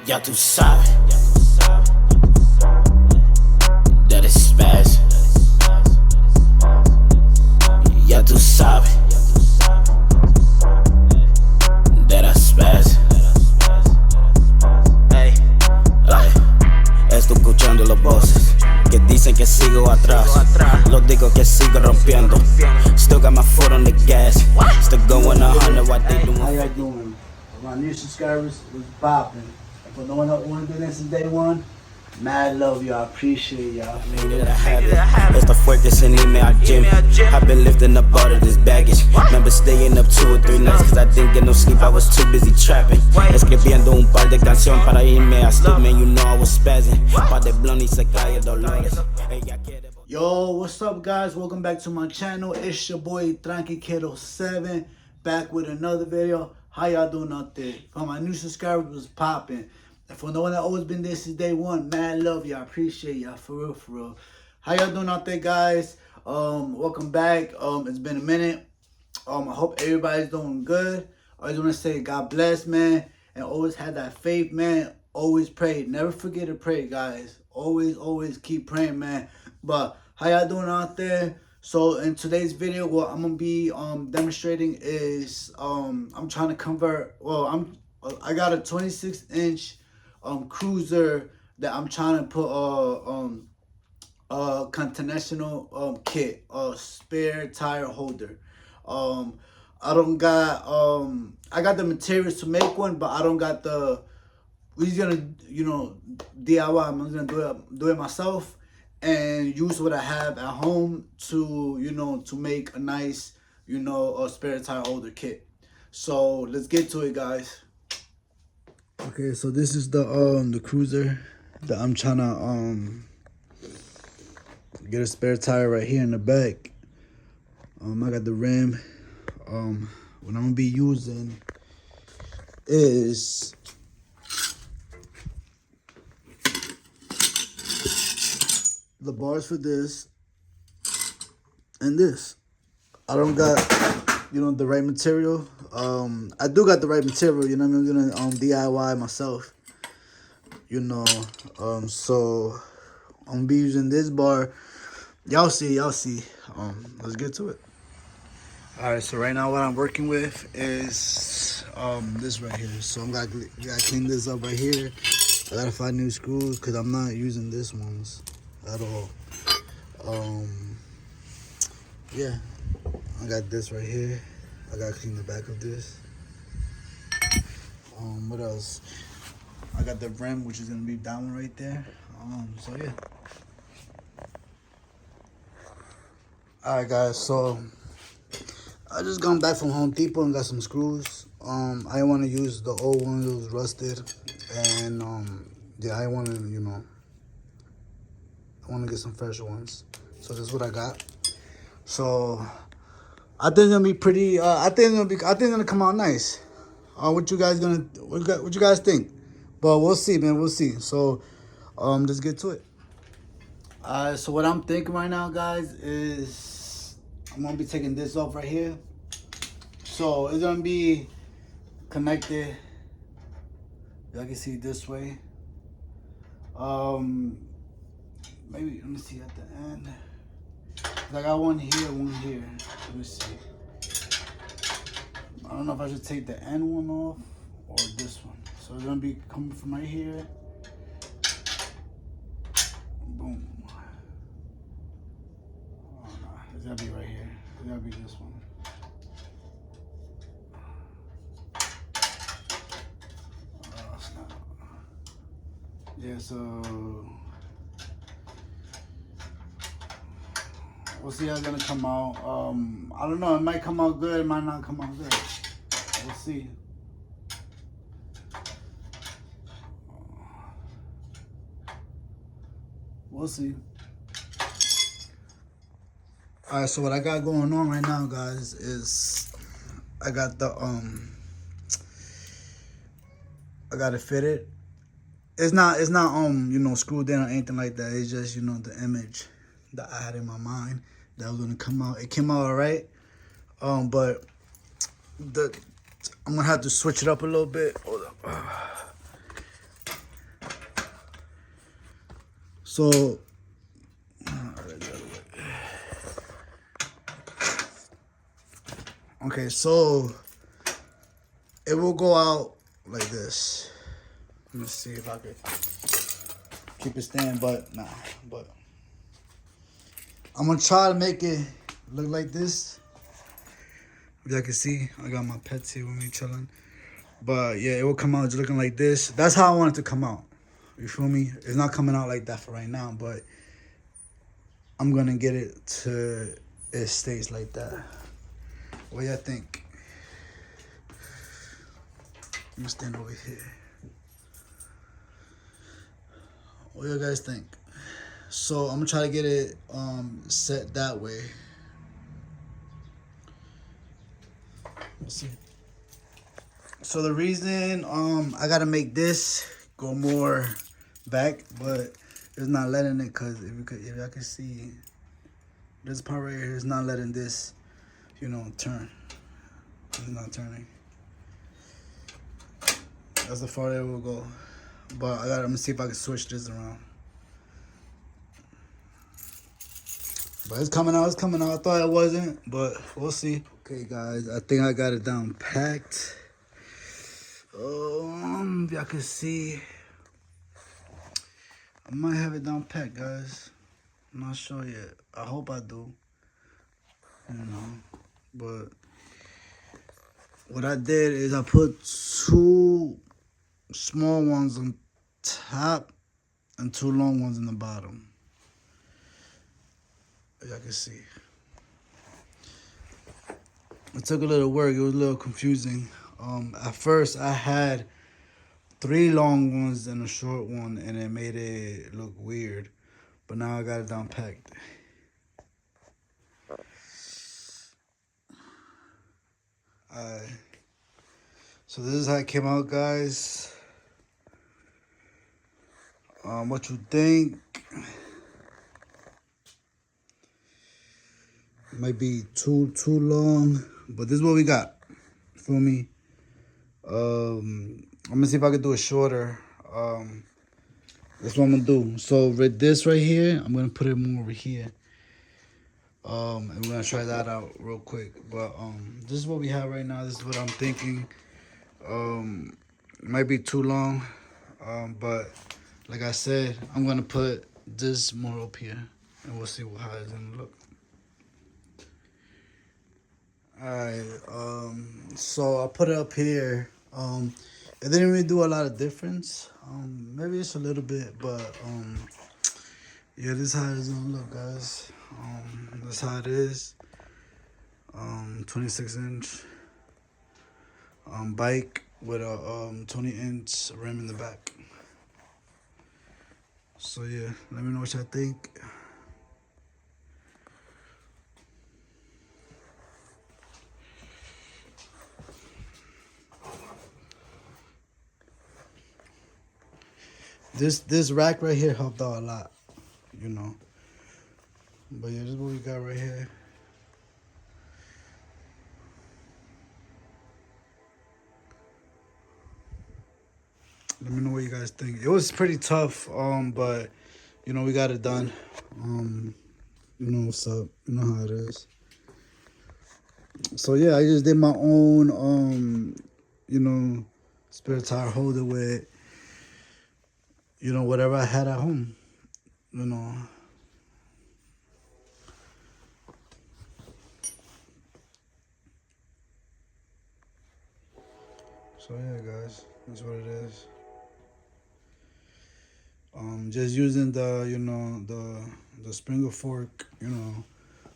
Ya tú sabes, that is spaz. Ya tú sabes, that I spaz. Ey, estoy escuchando los voces que dicen que sigo atrás. Los digo que sigo rompiendo. Still got my foot on the gas. Still going 100 what they doing. How y'all doing? My new subscribers was popping. For no one that wanna do this since day one, mad love y'all. Appreciate y'all. Esto fue que se anime al gym. I've been lifting up all of this baggage. Remember staying up 2 or 3 nights cause I didn't get no sleep, I was too busy trapping. Escribiendo un par de canciones para irme a sleep, man, you know I was spazzing. Pa' de blunt y se cae Dolores. Yo, what's up guys? Welcome back to my channel. It's your boy Tranqui Kiddo 7 back with another video. How y'all doing out there? For my new subscribers was popping. And for the one that always been there since day one, mad love y'all. Appreciate y'all for real, for real. How y'all doing out there, guys? Welcome back. It's been a minute. I hope everybody's doing good. I just want to say God bless, man, and always have that faith, man. Always pray. Never forget to pray, guys. Always keep praying, man. But how y'all doing out there? So in today's video, what I'm gonna be demonstrating is I'm trying to convert. Well, I got a 26-inch cruiser that I'm trying to put a continental kit, a spare tire holder. I don't got I got the materials to make one, but I don't got the. We're gonna DIY. I'm gonna do it myself and use what I have at home to to make a nice a spare tire holder kit. So let's get to it, guys. Okay, so this is the cruiser that I'm trying to get a spare tire right here in the back. I got the rim. What I'm gonna be using is the bars for this and this. I don't got the right material. I do got the right material, I'm gonna DIY myself. So I'm gonna be using this bar. Y'all see. Let's get to it. Alright, so right now what I'm working with is this right here. So I'm gotta clean this up right here. I gotta find new screws because I'm not using this ones at all. Yeah, I got this right here. I gotta clean the back of this. What else? I got the rim, which is gonna be that one right there. So yeah. Alright guys, so I just got back from Home Depot and got some screws. I want to use the old one that was rusted, and yeah, I want to I want to get some fresher ones. So this is what I got. So I think it's gonna be pretty. I think it's gonna come out nice. What you guys think? But we'll see, man. We'll see. So let's get to it. So what I'm thinking right now, guys, is I'm gonna be taking this off right here. So it's gonna be connected. Y'all can see this way. Maybe let me see at the end. I got one here, one here. Let me see. I don't know if I should take the end one off or this one. So it's gonna be coming from right here. Boom. Oh no, it's gotta be right here. It's gotta be this one. Yeah, so we'll see how it's gonna come out. I don't know, it might come out good, it might not come out good. We'll see. We'll see. Alright, so what I got going on right now, guys, is I got the I got it fitted. It's not screwed in or anything like that. It's just the image that I had in my mind that was gonna come out. It came out alright. But I'm gonna have to switch it up a little bit. Hold up. So okay, so it will go out like this. Let me see if I could keep it staying, but nah. But I'm gonna try to make it look like this. If y'all can see, I got my pets here with me chilling. But yeah, it will come out just looking like this. That's how I want it to come out. You feel me? It's not coming out like that for right now, but I'm gonna get it to it stays like that. What y'all think? Let me stand over here. What do you guys think? So I'm gonna try to get it set that way. Let's see. So the reason I gotta make this go more back, but it's not letting it, cause if y'all can see this part right here is not letting this, turn. It's not turning. That's the farther it will go. But I'm gonna see if I can switch this around. But it's coming out, I thought it wasn't, but we'll see. Okay guys, I think I got it down packed. If y'all can see, I might have it down packed, guys. I'm not sure yet. I hope I do. But what I did is I put 2 small ones on top and 2 long ones in the bottom. Y'all can see. It took a little work. It was a little confusing. At first, I had 3 long ones and a short one, and it made it look weird. But now I got it down packed. Alright. So this is how it came out, guys. What you think? It might be too long, but this is what we got. Feel me? I'm gonna see if I can do it shorter. That's what I'm gonna do. So with this right here, I'm gonna put it more over here. And we're gonna try that out real quick. But this is what we have right now. This is what I'm thinking. It might be too long, but like I said, I'm gonna put this more up here, and we'll see how it's gonna look. Alright, so I put it up here. It didn't really do a lot of difference. Maybe it's a little bit, but yeah, this is how it's gonna look, guys. This is how it is. 26-inch bike with a 20-inch rim in the back. So yeah, let me know what y'all think. This rack right here helped out a lot, But yeah, this is what we got right here. Let me know what you guys think. It was pretty tough, but we got it done. You know what's up. You know how it is. So yeah, I just did my own spare tire holder with whatever I had at home. So yeah, guys, that's what it is. Just using the Springer fork,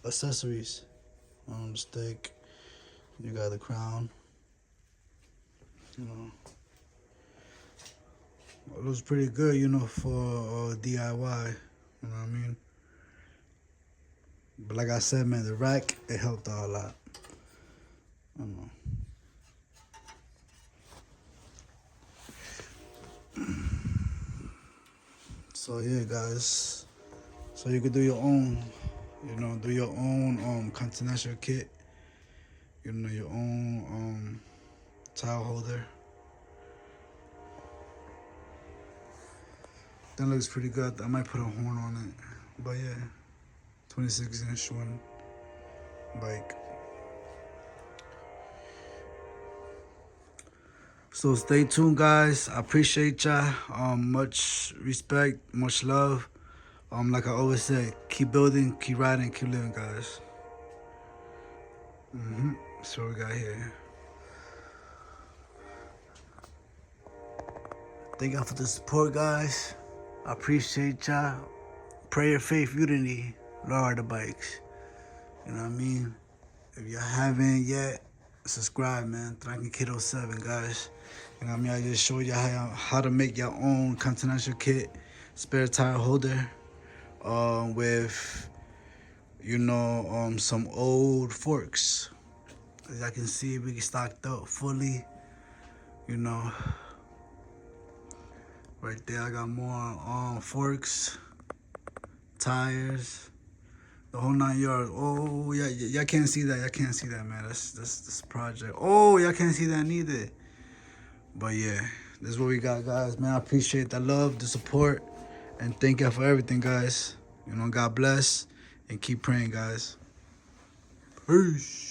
accessories. The stick. You got the crown. It looks pretty good, for DIY. You know what I mean? But like I said, man, the rack, it helped out a lot. So yeah, guys. So you could do your own, do your own continental kit. Your own towel holder. That looks pretty good. I might put a horn on it. But yeah, 26-inch one bike. So stay tuned, guys. I appreciate y'all. Much respect, much love. Like I always say, keep building, keep riding, keep living, guys. That's what we got here. Thank y'all for the support, guys. I appreciate y'all. Prayer, faith, unity, Lowrider bikes. You know what I mean? If you haven't yet, subscribe, man. Tranqui 7, guys. You know what I mean? I just showed you how to make your own continental kit, spare tire holder, with, you know, some old forks. As I can see, we stocked up fully, you know. Right there, I got more forks, tires, the whole 9 yards. Oh, yeah, y'all can't see that. Y'all can't see that, man. That's project. Oh, y'all can't see that neither. But yeah, this is what we got, guys. Man, I appreciate the love, the support, and thank y'all for everything, guys. You know, God bless, and keep praying, guys. Peace.